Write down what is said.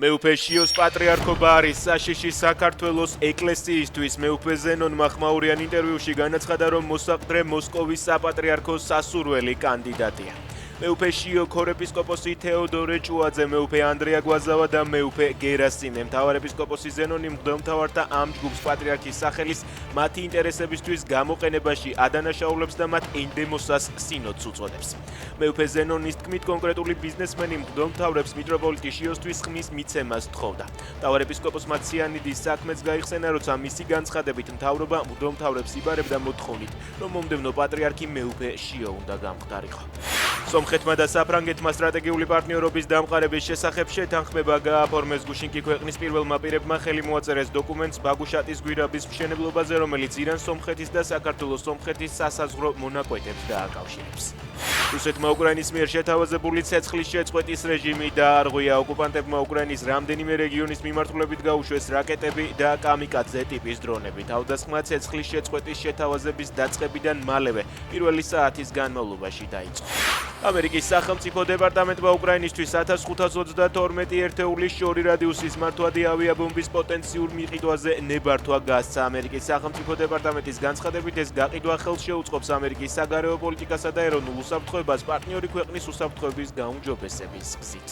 მეუფე შიოს პატრიარქო ბარის საშიში საქართველოს ეკლესიისთვის მეუფე ზენონ მახმაურიან ინტერვიუში განაცხადა, რომ მოსაყდრე მოსკოვის საპატრიარქოს სასურველი კანდიდატია. მეუფე შიო ქორეპისკოპოსი თეოდორე ჭუაძე, მეუფე ანდრია გვაზავა და მეუფე გერასიმე. მთავარეპისკოპოსი ზენონი მღვდელმთავართა ამ ჯგუფს პატრიარქის სახელის მათი ინტერესებისთვის გამოყენებაში ადანაშაულებს და მათ ენდემოსას სინოდს უწოდებს. მეუფე ზენონის თქმით, კონკრეტული ბიზნესმენი მღვდელმთავრებს მიტროპოლიტი შიოსთვის ხმის მიცემას თხოვდა. მთავარეპისკოპოსმა ციანიდის საქმეც გაიხსენა, როცა მისი განცხადებით მთავრობა მღვდელმთავრებს იბარებდა მოთხოვნით, რომ მომდევნო პატრიარქი მეუფე შიო უნდა გამხდარიყო. სომხეთმა და საფრანგეთმა სტრატეგიული პარტნიორობის დამყარების შესახებ შეთანხმება გააფორმეს. გუშინკი ქვეყნის პირველმა პირებმა ხელი მოაწერეს დოკუმენტს ბაგუშატის გვირაბის მშენებლობაზე, რომელიც ირან-სომხეთის და საქართველოს-სომხეთის სასაზღვრო მონაკვეთებს დააკავშირებს. რუსეთმა უკრაინის მიერ შეთავაზებული ცეცხლის შეწყვეტის რეჟიმი დაარღვია. ოკუპანტებმა უკრაინის რამდენიმე რეგიონის მიმართულებით გაუშვეს რაკეტები და კამიკაძე ტიპის დრონები. თავდასხმა ცეცხლის შეწყვეტის შეთავაზების დაწყებიდან მალევე პირველი საათის განმავლობაში დაიწყო. ამერიკის სახელმწიფო დეპარტამენტმა უკრაინისთვის 1522 ერთეულის შორი რადიუსის მართვადი ავიაბომბის პოტენციურ მიყიდვაზე ნებართვა გასცა. ამერიკის სახელმწიფო დეპარტამენტის განცხადებით, ეს გაყიდვა ხელს შეუწყობს ამერიკის საგარეო პოლიტიკასა და ეროვნულ უსაფრთხოებას პარტნიორი ქვეყნის უსაფრთხოების გაუმჯობესების გზით.